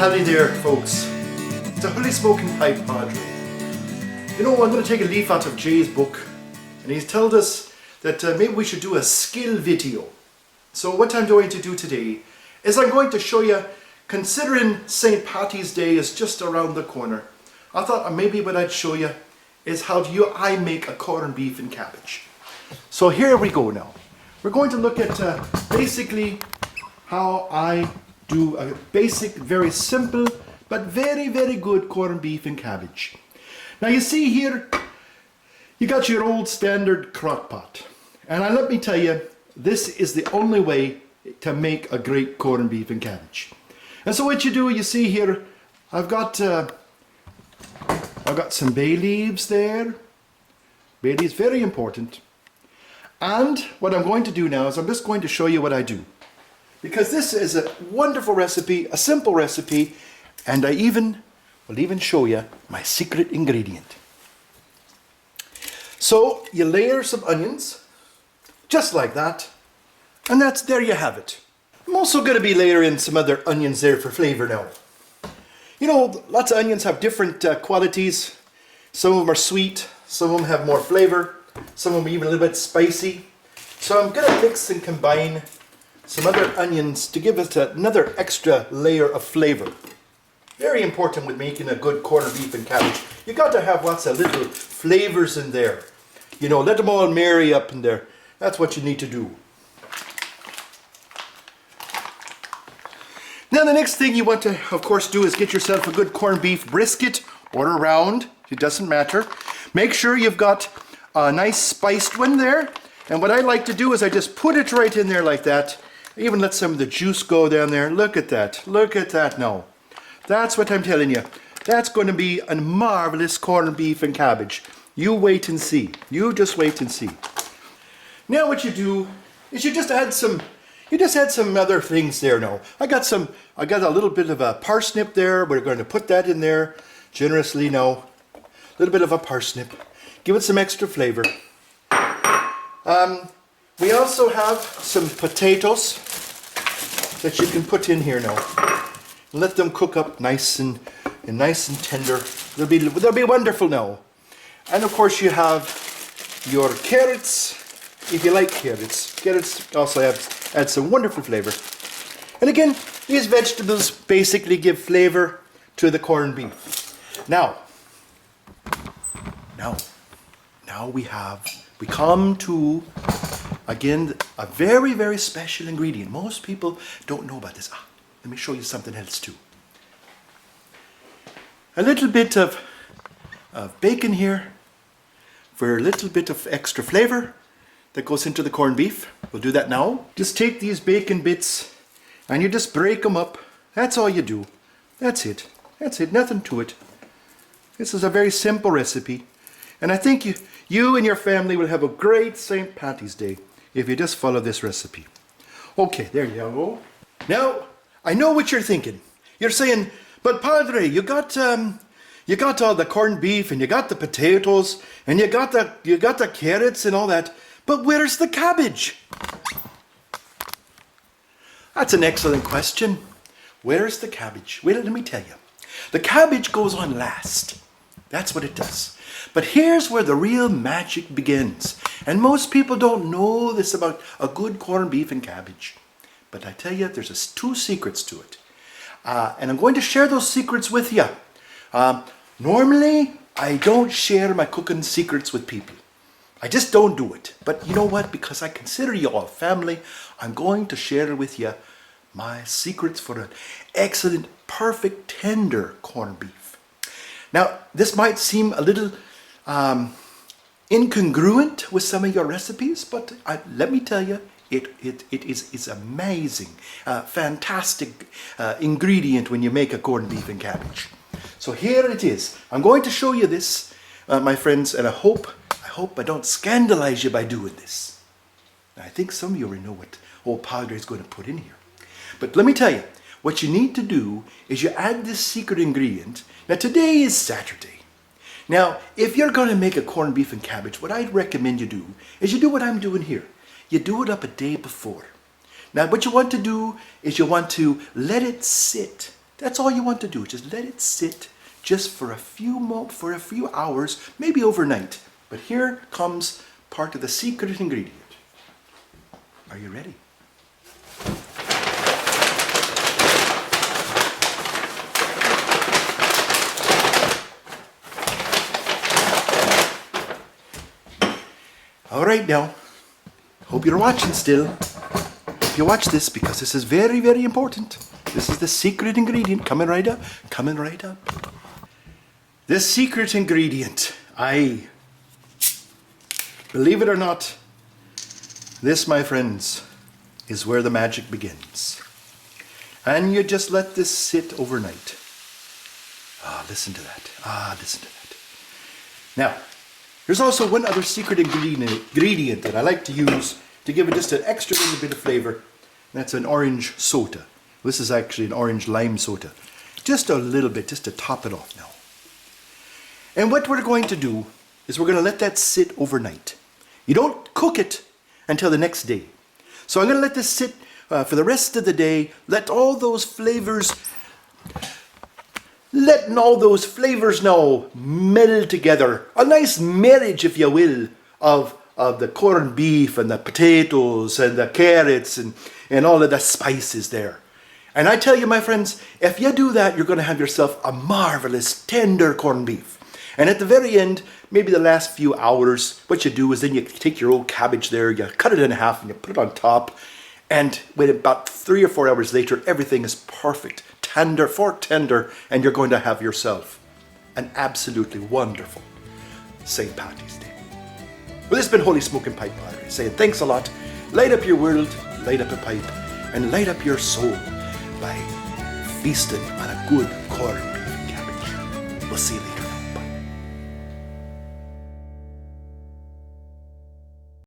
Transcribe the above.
Paddy there, folks. It's a holy smoking pipe, Paddy. You know, I'm going to take a leaf out of Jay's book, and he's told us that maybe we should do a skill video. So what I'm going to do today is I'm going to show you, considering St. Paddy's Day is just around the corner, I thought maybe what I'd show you is how I make a corned beef and cabbage. So here we go now. We're going to look at basically how I do a basic, very simple, but very, very good corned beef and cabbage. Now you see here, you got your old standard crock pot. And let me tell you, this is the only way to make a great corned beef and cabbage. And so what you do, you see here, I've got some bay leaves there. Bay leaves, very important. And what I'm going to do now is I'm just going to show you what I do. Because this is a wonderful recipe, a simple recipe, and I will even show you my secret ingredient. So you layer some onions, just like that, and there you have it. I'm also going to be layering some other onions there for flavor now. You know, lots of onions have different qualities. Some of them are sweet, some of them have more flavor, some of them are even a little bit spicy. So I'm going to mix and combine some other onions to give us another extra layer of flavor. Very important with making a good corned beef and cabbage. You got to have lots of little flavors in there. You know, let them all marry up in there. That's what you need to do. Now the next thing you want to, of course, do is get yourself a good corned beef brisket or a round. It doesn't matter. Make sure you've got a nice spiced one there. And what I like to do is I just put it right in there like that. Even let some of the juice go down there. Look at that. Look at that now. That's what I'm telling you. That's going to be a marvelous corned beef and cabbage. You wait and see. You just wait and see. Now what you do is you just add some other things there now. I got a little bit of a parsnip there. We're going to put that in there generously now. A little bit of a parsnip. Give it some extra flavor. We also have some potatoes that you can put in here now. Let them cook up nice and tender. They'll be wonderful now. And of course you have your carrots, if you like carrots. Carrots also add some wonderful flavor. And again, these vegetables basically give flavor to the corned beef. Now we come to, again, a very, very special ingredient. Most people don't know about this. Let me show you something else too. A little bit of bacon here for a little bit of extra flavor that goes into the corned beef. We'll do that now. Just take these bacon bits and you just break them up. That's all you do. That's it. That's it. Nothing to it. This is a very simple recipe. And I think you and your family will have a great St. Paddy's Day if you just follow this recipe. Okay, there you go. Now, I know what you're thinking. You're saying, but Padre, you got all the corned beef and you got the potatoes and you got the carrots and all that, but where's the cabbage? That's an excellent question. Where's the cabbage? Well, let me tell you. The cabbage goes on last. That's what it does. But here's where the real magic begins. And most people don't know this about a good corned beef and cabbage. But I tell you, there's two secrets to it. And I'm going to share those secrets with you. Normally, I don't share my cooking secrets with people. I just don't do it. But you know what? Because I consider you all family, I'm going to share with you my secrets for an excellent, perfect, tender corned beef. Now, this might seem a little incongruent with some of your recipes, but let me tell you, it's amazing, fantastic ingredient when you make a corned beef and cabbage. So here it is. I'm going to show you this, my friends, and I hope I don't scandalize you by doing this. Now, I think some of you already know what old Padre is going to put in here. But let me tell you, what you need to do is you add this secret ingredient. Now today is Saturday. Now, if you're going to make a corned beef and cabbage, what I'd recommend you do is you do what I'm doing here. You do it up a day before. Now, what you want to do is you want to let it sit That's all you want to do. Just let it sit just for a few hours, maybe overnight. But here comes part of the secret ingredient. Are you ready? All right now, hope you're watching still. Hope you watch this because this is very, very important. This is the secret ingredient coming right up, coming right up. This secret ingredient, believe it or not, this, my friends, is where the magic begins. And you just let this sit overnight. Ah, listen to that. Ah, listen to that. Now, there's also one other secret ingredient that I like to use to give it just an extra little bit of flavor. That's an orange soda. This is actually an orange lime soda. Just a little bit, just to top it off now. And what we're going to do is we're going to let that sit overnight. You don't cook it until the next day. So I'm going to let this sit for the rest of the day. Letting all those flavors now meld together. A nice marriage, if you will, of the corned beef and the potatoes and the carrots and all of the spices there. And I tell you, my friends, if you do that, you're going to have yourself a marvelous, tender corned beef. And at the very end, maybe the last few hours, what you do is then you take your old cabbage there, you cut it in half and you put it on top. And when about 3 or 4 hours later, everything is perfect, tender, fork tender, and you're going to have yourself an absolutely wonderful St. Paddy's Day. Well, this has been Holy Smoking Pipe Paddy saying thanks a lot. Light up your world, light up a pipe, and light up your soul by feasting on a good corned beef and cabbage. We'll see you later.